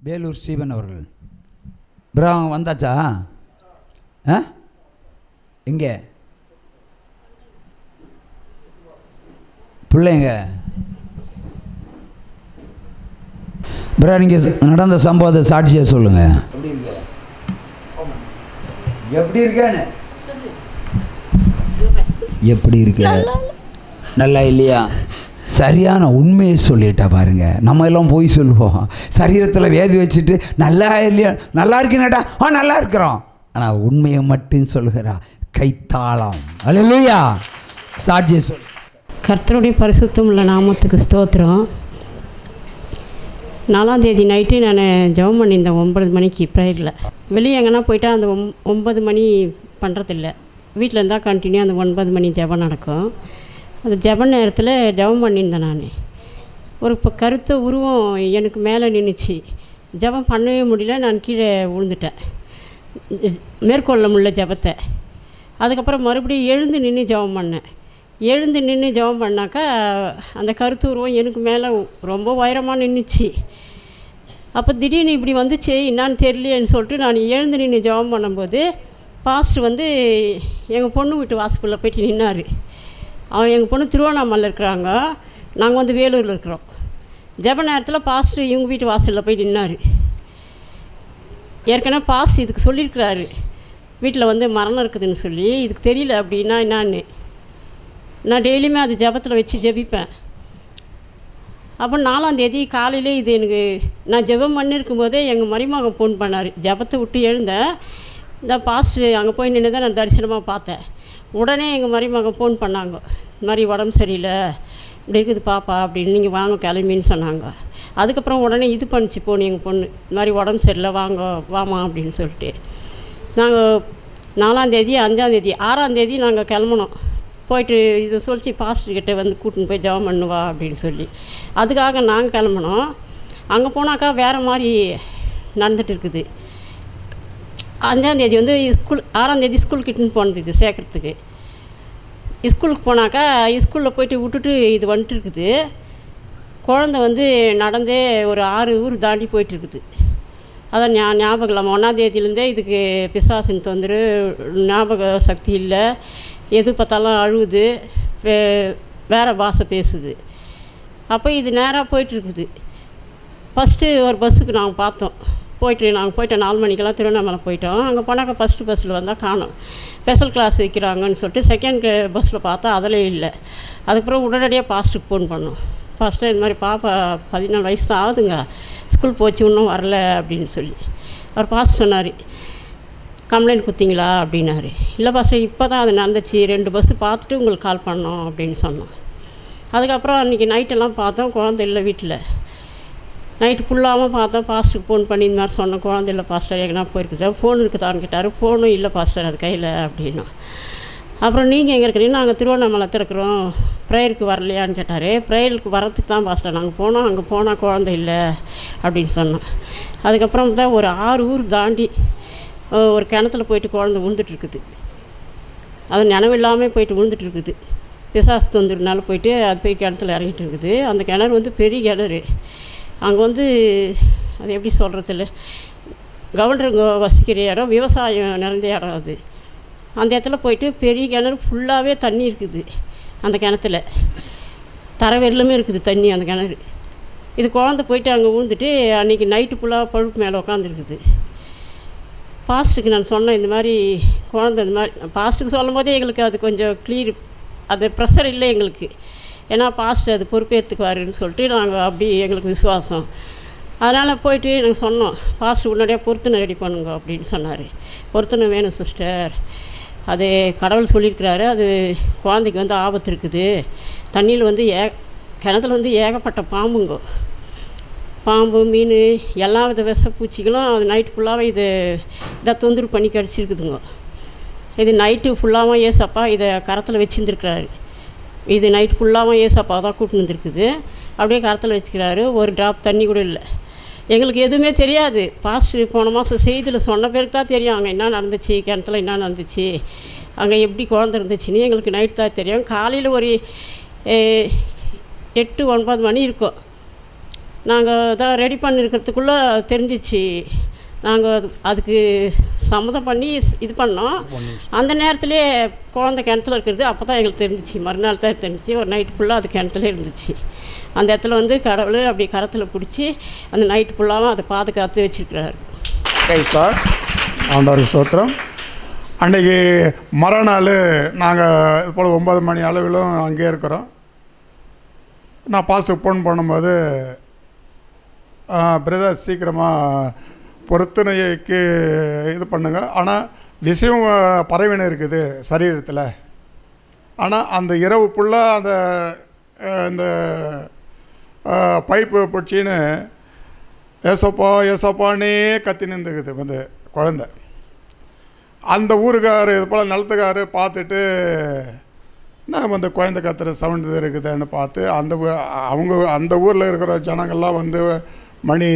Vellore Stephen அவர்கள். Bro வந்தாச்சா? எங்கே பிள்ளைங்க? ப்ரோ நீங்கள் நடந்த சம்பவத்தை சாட்சியாக சொல்லுங்கள். எப்படி இருக்கேன்னு எப்படி இருக்க? நல்லா இல்லையா? சரியான உண்மையை சொல்லிட்டா பாருங்க. நம்ம எல்லாம் போய் சொல்லுவோம், சரீரத்தில் வேதி வச்சுட்டு நல்லா இல்லையா, நல்லா இருக்கீங்கடா, நல்லா இருக்கிறோம். ஆனால் உண்மையை மட்டும் சொல்லுகிறா கைத்தாளம். அல்லேலூயா. சாட்சியை சொல். கர்த்தருடைய பரிசுத்தம் உள்ள நாமத்துக்கு ஸ்தோத்திரம். 4ஆம் தேதி நைட்டு நான் ஜெபம் பண்ணியிருந்தேன் 9 மணிக்கு ப்ரேயரில். வெளியே எங்கன்னா போயிட்டால் அந்த 9 மணி பண்ணுறதில்ல, வீட்டில் இருந்தால் கண்டினியூ அந்த 9 மணி ஜெபம் நடக்கும். அந்த ஜெப நேரத்தில் ஜெபம் பண்ணியிருந்தேன். நான் ஒரு கருத்த உருவம் எனக்கு மேலே நின்றுச்சு. ஜெபம் பண்ணவே முடியல, நான் கீழே விழுந்துட்டேன், மேற்கொள்ள முடியல ஜெபத்தை. அதுக்கப்புறம் மறுபடியும் எழுந்து நின்று ஜெபம் பண்ணேன். எழுந்து நின்று ஜெபம் பண்ணாக்கா அந்த கருத்து உருவம் எனக்கு மேலே ரொம்ப உயரமாக நின்றுச்சு. அப்போ திடீர்னு இப்படி வந்துச்சு, என்னான்னு தெரியலையேன்னு சொல்லிட்டு நான் எழுந்து நின்று ஜெபம் பண்ணும்போது பாஸ்டர் வந்து எங்கள் பொண்ணு வீட்டு வாசப்புள்ள போய்ட்டு நின்னார். அவன் எங்கள் பொண்ணு திருவண்ணாமலையில் இருக்கிறாங்க, நாங்கள் வந்து வேலூரில் இருக்கிறோம். ஜெப நேரத்தில் பாஸ்டர் இவங்க வீட்டு வாசலில் போய் நின்னார். ஏற்கனவே பாஸ்டர் இதுக்கு சொல்லியிருக்கிறாரு, வீட்டில் வந்து மரணம் இருக்குதுன்னு சொல்லி. இதுக்கு தெரியல அப்படின்னா என்னான்னு. நான் டெய்லியுமே அது ஜெபத்தில் வச்சு ஜெபிப்பேன். அப்போ 4ஆம் தேதி காலையிலே இது எனக்கு நான் ஜெபம் பண்ணியிருக்கும் போதே எங்கள் மருமகன் ஃபோன் பண்ணார். ஜெபத்தை விட்டு எழுந்தேன், இந்த பாஸ்டர் அங்கே போய் நின்று தான் நான் தரிசனமாக பார்த்தேன். உடனே எங்கள் மருமகன் ஃபோன் பண்ணாங்க, இந்த மாதிரி உடம்பு சரியில்லை, இப்படி இருக்குது பாப்பா அப்படின்னு, நீங்கள் வாங்க கிளம்பின்னு சொன்னாங்க. அதுக்கப்புறம் உடனே இது பண்ணிச்சு போன எங்கள் பொண்ணு, இந்த மாதிரி உடம்பு சரியில்லை வாங்க வாமா அப்படின்னு சொல்லிட்டு. நாங்கள் 4ஆம் தேதி 5ஆம் தேதி 6ஆம் தேதி நாங்கள் கிளம்புனோம். போயிட்டு இதை சொல்லிச்சு பாஸ்டர்கிட்ட வந்து கூட்டின்னு போய் ஜெபம் பண்ணுவா அப்படின்னு சொல்லி. அதுக்காக நாங்கள் கிளம்புனோம். அங்கே போனாக்கா வேறு மாதிரி நடந்துகிட்டு இருக்குது. 5ஆம் தேதி வந்து ஸ்கூல், 6ஆம் தேதி ஸ்கூல் கிட்டன்னு போனது இது சேர்க்குறதுக்கு. ஸ்கூலுக்கு போனாக்கா ஸ்கூலில் போய்ட்டு விட்டுட்டு இது வந்துட்டு இருக்குது. குழந்த வந்து நடந்தே ஒரு 6 ஊர் தாண்டி போயிட்டுருக்குது. அதான் ஞாபகம் இல்லாமல் 1ஆம் தேதியிலேருந்தே இதுக்கு பிசாசின் தொந்தரவு, ஞாபக சக்தி இல்லை, எது பார்த்தாலும் அழுகுது, வேறு பாஷை பேசுது. அப்போ இது நேராக போயிட்டுருக்குது. ஃபஸ்ட்டு ஒரு பஸ்ஸுக்கு நாங்கள் பார்த்தோம், நாங்கள் போயிட்டோம் 4 மணிக்கெல்லாம் திருவண்ணாமலை போயிட்டோம். அங்கே போனாக்கா ஃபஸ்ட்டு பஸ்ஸில் வந்தால் காணோம். ஸ்பெஷல் கிளாஸ் வைக்கிறாங்கன்னு சொல்லிட்டு செகண்ட் பஸ்ஸில் பார்த்தா அதில் இல்லை. அதுக்கப்புறம் உடனடியாக பாஸ்ட்டுக்கு ஃபோன் பண்ணோம். பாஸ்ட்டு இந்த மாதிரி பாப்பா 14 வயசு தான் ஆகுதுங்க, ஸ்கூல் போச்சு இன்னும் வரல அப்படின்னு சொல்லி. அவர் பாஸ்ட் சொன்னார், கம்ப்ளைண்ட் கொடுத்தீங்களா அப்படின்னாரு. இல்லை பாஸ்டர் இப்போ தான் அது நடந்துச்சு, 2 பஸ்ஸு பார்த்துட்டு உங்களுக்கு கால் பண்ணோம் அப்படின்னு சொன்னோம். அதுக்கப்புறம் அன்றைக்கி நைட்டெல்லாம் பார்த்தோம், குழந்தை இல்லை வீட்டில். நைட்டு ஃபுல்லாகவும் பார்த்தோம், பாஸ்டருக்கு ஃபோன் பண்ணி இந்த மாதிரி சொன்னோம், குழந்தை இல்லை பாஸ்டர் எங்கன்னா போயிருக்குதா, ஃபோன் இருக்குதான்னு கேட்டார். ஃபோனும் இல்லை பாஸ்டர் அது கையில் அப்படின்னோம். அப்புறம் நீங்கள் எங்கே இருக்கிறீங்க? நாங்கள் திருவண்ணாமலை இருக்கிறோம், ப்ரேயருக்கு வரலையான்னு கேட்டார். ப்ரேயருக்கு வரத்துக்கு தான் பாஸ்டர் நாங்கள் போனோம், அங்கே போனால் குழந்தை இல்லை அப்படின்னு சொன்னோம். அதுக்கப்புறம் தான் ஒரு 6 ஊர் தாண்டி ஒரு கிணத்துல போயிட்டு குழந்தை விழுந்துட்டுருக்குது. அது நினைவில்லாமல் போயிட்டு விழுந்துட்டுருக்குது. பிசாசு தொந்தரனால போயிட்டு அது போய் கிணத்துல இறங்கிட்டு இருக்குது. அந்த கிணறு வந்து பெரிய கிணறு. அங்கே வந்து அது எப்படி சொல்கிறதில்ல, கவர்னருங்க வசிக்கிற இடம், விவசாயம் நிறைந்த இடம் அது. அந்த இடத்துல போயிட்டு பெரிய கிணறு ஃபுல்லாகவே தண்ணி இருக்குது. அந்த கிணத்துல தரவெல்லாமே இருக்குது தண்ணி அந்த கிணறு. இது குழந்தை போயிட்டு அங்கே விழுந்துட்டு அன்றைக்கி நைட்டு ஃபுல்லாக பழுப்பு மேலே உட்காந்துருக்குது. பாஸ்ட்டுக்கு நான் சொன்னேன், இந்த மாதிரி குழந்தை இந்த மாதிரி. பாஸ்ட்டுக்கு சொல்லும் போதே எங்களுக்கு அது கொஞ்சம் கிளியர், அது ப்ரெஷர் இல்லை எங்களுக்கு. ஏன்னா பாஸ்டர் அது பொறுப்பேற்றுக்குவாருன்னு சொல்லிட்டு நாங்கள் அப்படி எங்களுக்கு விசுவாசம். அதனால் போயிட்டு நாங்கள் சொன்னோம், பாஸ்டர் உடனடியாக பொருத்தனை ரெடி பண்ணுங்க அப்படின்னு சொன்னார். பொருத்தனை வேணும் சிஸ்டர், அது கடவுள் சொல்லியிருக்கிறாரு, அது குழந்தைக்கு வந்து ஆபத்து இருக்குது. தண்ணியில் வந்து கிணத்துல வந்து ஏகப்பட்ட பாம்புங்க, பாம்பு மீன் எல்லா வித விஷப்பூச்சிகளும் அது நைட்டு ஃபுல்லாகவே இதை தொந்தரவு பண்ணி கிடச்சிருக்குதுங்க. இது நைட்டு ஃபுல்லாகவும் ஏசப்பா இதை கரத்தில் வச்சுருந்துருக்கிறாரு. இது நைட்டு ஃபுல்லாகவும் ஏசப்பா தான் கூட்டின்னு வந்துருக்குது. அப்படியே கரத்தில் வச்சுக்கிறாரு, ஒரு ட்ராப் தண்ணி கூட இல்லை. எங்களுக்கு எதுவுமே தெரியாது. பாஸ்டர் போன மாதம் செய்தியில் சொன்ன பேருக்கு தான் தெரியும் அங்கே என்ன நடந்துச்சு, கிணத்துல என்ன நடந்துச்சு, அங்கே எப்படி குழந்தை இருந்துச்சுன்னு எங்களுக்கு நைட்டு தான் தெரியும். காலையில் ஒரு 8-9 மணி இருக்கும். நாங்கள் இதை ரெடி பண்ணியிருக்கிறதுக்குள்ளே தெரிஞ்சிச்சு. நாங்கள் அதுக்கு சம்மதம் பண்ணி இது பண்ணோம். அந்த நேரத்துலேயே குழந்தை கிணத்துல இருக்கிறது அப்போ தான் எங்களுக்கு தெரிஞ்சிச்சு. மறுநாள் தான் தெரிஞ்சிச்சு. ஒரு நைட்டு ஃபுல்லாக அது கிணத்துல இருந்துச்சு. அந்த இடத்துல வந்து கடவுள் அப்படி கரத்தில் பிடிச்சி அந்த நைட்டு ஃபுல்லாகவும் அதை பாதுகாத்து வச்சுருக்கிறாரு. சார் ஆண்டவருக்கு ஸ்தோத்திரம். அன்றைக்கி மறுநாள் நாங்கள் இது போல் 9 மணி அளவிலும் அங்கேயே இருக்கிறோம். நான் பாஸ்டருக்கு ஃபோன் பண்ணும்போது, பிரதர் சீக்கிரமாக பொருத்தனைக்கு இது பண்ணுங்க, ஆனால் விஷயம் பரவின இருக்குது சரீரத்தில். ஆனால் அந்த இரவு ஃபுல்லாக அந்த இந்த பைப்பு பிடிச்சின்னு ஏசப்பா ஏசப்பானே கத்தி நின்றுக்குது வந்து குழந்த. அந்த ஊருக்கார் இது போல் நிலத்துக்கார் பார்த்துட்டு நான் வந்து குழந்தை கத்துற சவுண்டு இருக்குதுன்னு பார்த்து அவங்க அந்த ஊரில் இருக்கிற ஜனங்கள்லாம் வந்து மணி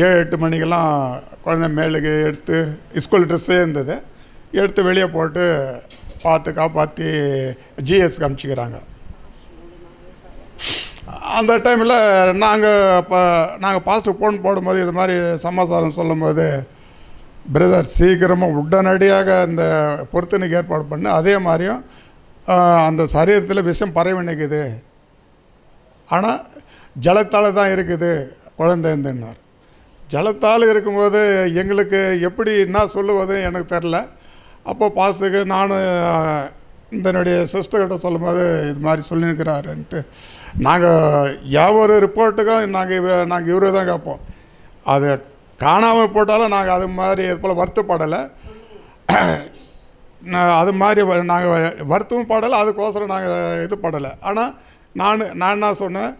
7-8 மணிக்கெல்லாம் குழந்தை மேலுக்கு எடுத்து ஸ்கூல் ட்ரெஸ்ஸே இருந்தது எடுத்து வெளியே போட்டு பார்த்து காப்பாற்றி ஜிஎஸ்க்கு அனுப்பிச்சிக்கிறாங்க. அந்த டைமில் நாங்கள் பாஸ்ட்டுக்கு ஃபோன் போடும்போது இது மாதிரி சமாச்சாரம் சொல்லும்போது, பிரதர் சீக்கிரமாக உடனடியாக அந்த பொருத்தனைக்கு ஏற்பாடு பண்ணு, அதே மாதிரியும் அந்த சரீரத்தில் விஷம் பரவி நிற்குது, ஆனால் ஜலத்தால் தான் இருக்குது குழந்தைன்னார். ஜலத்தால் இருக்கும்போது எங்களுக்கு எப்படி என்ன சொல்லுவது எனக்கு தெரில. அப்போ பாஸ்ட்டுக்கு நான் இதனுடைய சிஸ்டர்கிட்ட சொல்லும்போது இது மாதிரி சொல்லியிருக்கிறாருன்ட்டு நாங்கள் யாவொரு ரிப்போர்ட்டுக்கும் நாங்கள் இவரை தான் கேட்போம். அது காணாமல் போட்டாலும் நாங்கள் அது மாதிரி இது போல் வருத்தப்படலை. அது மாதிரி நாங்கள் வருத்தமும் படலை, அதுக்கோசரம் நாங்கள் இது படலை. ஆனால் நான் என்ன சொன்னேன்,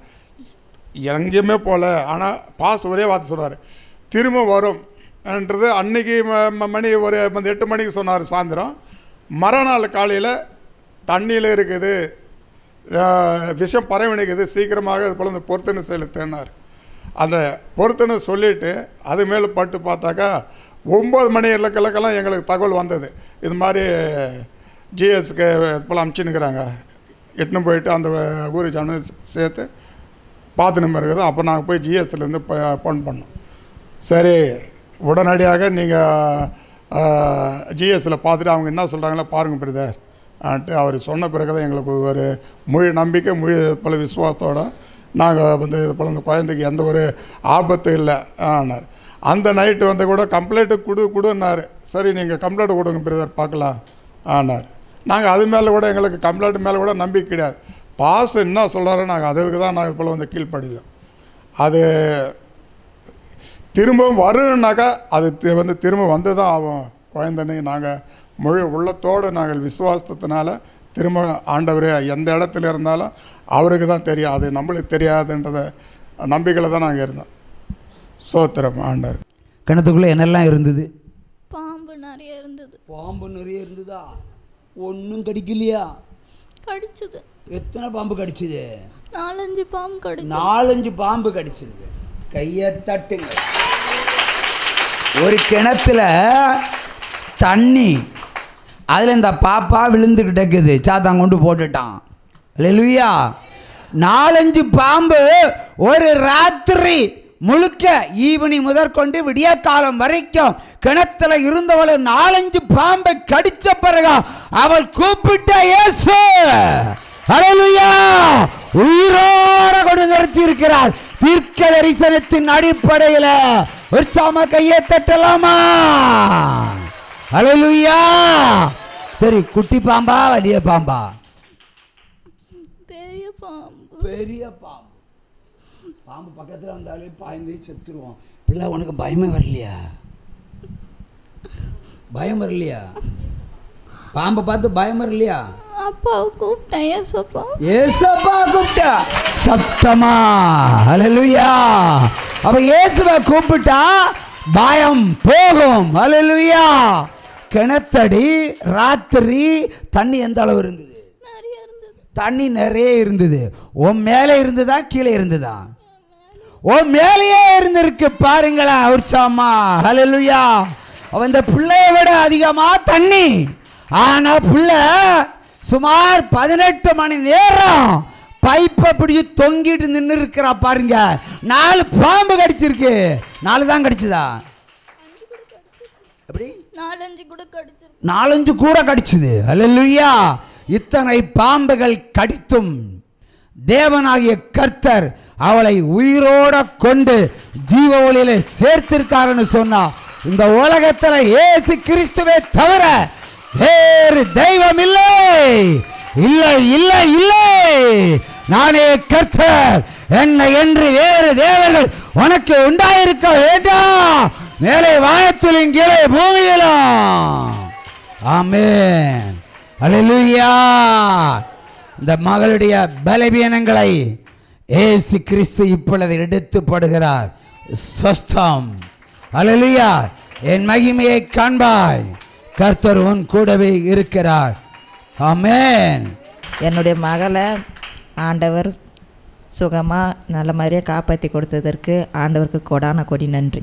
எங்கேயுமே போகல. ஆனால் பாஸ்ட் ஒரே வார்த்தை சொன்னார், திரும்ப வரும்ன்றது. அன்றைக்கி மணி ஒரு 8 மணிக்கு சொன்னார் சாயந்தரம். மறுநாள் காலையில் தண்ணியில் இருக்குது, விஷம் பரவினிக்குது, சீக்கிரமாக இது போல் இந்த பொருத்தனை செலுத்தினார். அந்த பொருத்தனை சொல்லிவிட்டு அது மேலே பட்டு பார்த்தாக்கா 9 மணி இலக்கெல்லாம் எங்களுக்கு தகவல் வந்தது. இது மாதிரி ஜிஎஸ்க்கு இது போல் அனுப்பிச்சுன்னுக்கிறாங்க, எட்டுன்னு போயிட்டு அந்த ஊர் ஜனம் சேர்த்து பார்த்துன்னு இருக்குது. அப்போ நாங்கள் போய் ஜிஎஸ்லேருந்து ஃபோன் பண்ணோம். சரி, உடனடியாக நீங்கள் ஜிஎஸ்சில் பார்த்துட்டு அவங்க என்ன சொல்கிறாங்களோ பாருங்கள் பிரதர் ஆன்ட்டு அவர் சொன்ன பிறகு தான் எங்களுக்கு ஒரு முழு நம்பிக்கை, முழு பல விசுவாசத்தோடு நாங்கள் வந்து இது போல் இந்த குழந்தைக்கு எந்த ஒரு ஆபத்து இல்லை ஆனார். அந்த நைட்டு வந்து கூட கம்ப்ளைண்ட்டு கொடுன்னாரு. சரி, நீங்கள் கம்ப்ளைண்ட் கொடுங்க பிரதர் பார்க்கலாம் ஆனார். நாங்கள் அது மேலே கூட எங்களுக்கு கம்ப்ளைண்ட் மேலே கூட நம்பிக்கை கிடையாது. பாஸ்ட் என்ன சொல்கிறாரோ நாங்கள் அதுக்கு தான் நாங்கள் இது போல் வந்து கீழ்ப்படிவோம். அது திரும்பவும் வரும்னாக்கா அது வந்து திரும்ப வந்து தான் ஆகும். குழந்தைன்னு நாங்கள் முழு உள்ளத்தோடு நாங்கள் விசுவாசத்தினால திரும்ப ஆண்டவரே எந்த இடத்துல இருந்தாலும் அவருக்கு தான் தெரியும், அது நம்மளுக்கு தெரியாதுன்றத நம்பிக்கையில் தான் நாங்கள் இருந்தோம். சோத்திரம் ஆண்டவர். கிணத்துக்குள்ளே என்னெல்லாம் இருந்தது? பாம்பு நிறைய இருந்தது. பாம்பு நிறைய இருந்ததா? ஒன்றும் கடிக்கலையா? கடிச்சது. எத்தனை பாம்பு கடிச்சது? 4-5 பாம்பு கடிச்சது. 4-5 பாம்பு கடிச்சது. கையை தட்டுங்க. ஒரு கிணத்துல தண்ணி, அதில் இந்த பாப்பா விழுந்துக்கிட்டு இருக்குது, சாத்தான் கொண்டு போட்டுட்டான். அல்லேலூயா. 4-5 பாம்பு ஒரு ராத்திரி முழுக்க ஈவினிங் முதற்கொண்டு விடிய காலம் வரைக்கும் கிணத்துல இருந்தவளை 4-5 பாம்பை கடிச்ச பிறகு அவள் கூப்பிட்ட இயேசு அல்லேலூயா உயிரோட கொண்டு நிறுத்தி இருக்கிறார். தீர்க்க தரிசனத்தின் அடிப்படையில் உற்சாகமா கையை தட்டலாமா? அல்லேலூயா. சரி, குட்டி பாம்பா വലിയ பாம்பா? பெரிய பாம்பு. பெரிய பாம்பு. பாம்பு பக்கத்தில் வந்தாலே பாய்ந்து செத்துருவோம். பிள்ளை, உனக்கு பயமே வரலையா? பயம் வரலையா? பாம்பை பார்த்து பயம் வரலையா? அப்பாவை கூப்பிட்டேன், ஏசப்பா. ஏசப்பா கூப்பிட்டா சத்தமா? அல்லேலூயா. அப்ப இயேசுவை கூப்பிட்டா பயம் போகும். அல்லேலூயா. கிணத்தடி ராத்திரி தண்ணி எந்த அளவு இருந்தது? நிறைய இருந்தது. தண்ணி நிறைய இருந்தது. உன் மேலே இருந்ததா கீழே இருந்ததா? உன் மேலேயே இருந்திருக்கு. பாருங்களா உற்சாகமா. அல்லேலூயா. அவன் இந்த பிள்ளைய விட அதிகமா தண்ணி. ஆனா பிள்ளை சுமார் 18 மணி நேரம் பைப்பை பிடிச்சி தொங்கிட்டு நின்று இருக்கிறா பாருங்க. 4 பாம்பு கடிச்சிருக்கு. 4 தான் கடிச்சுதா? எப்படி? 4-5 கூட கடிச்சிருக்கு. 4-5 கூட கடிச்சுது. அல்லேலூயா. இத்தனை பாம்புகள் கடித்தும் தேவனாகிய கர்த்தர் அவளை உயிரோட கொண்டு ஜீவ ஒளியில சேர்த்திருக்காருன்னு சொன்னா, இந்த உலகத்துல இயேசு கிறிஸ்துவே தவிர வேறு தெய்வம் இல்லை, இல்லை, இல்லை, இல்லை. நானே கர்த்தர், என்னை என்று வேறு தேவர்கள் உனக்கு உண்டாயிருக்க வேண்டாம். மேலே வானத்திலும் கீழே பூமியிலும். ஆமென். அல்லேலூயா. இந்த மகளுடைய பலவீனங்களை இயேசு கிறிஸ்து இப்பொழுது எடுத்து படுகிறார். சொஸ்தம். அல்லேலூயா. என் மகிமையை காண்பாய், கர்த்தர் உன் கூடவே இருக்கிறார். ஆமென். என்னுடைய மகளை ஆண்டவர் சுகமாக நல்ல மாதிரியாக காப்பாற்றி கொடுத்ததற்கு ஆண்டவருக்கு கொடான கொடி நன்றி.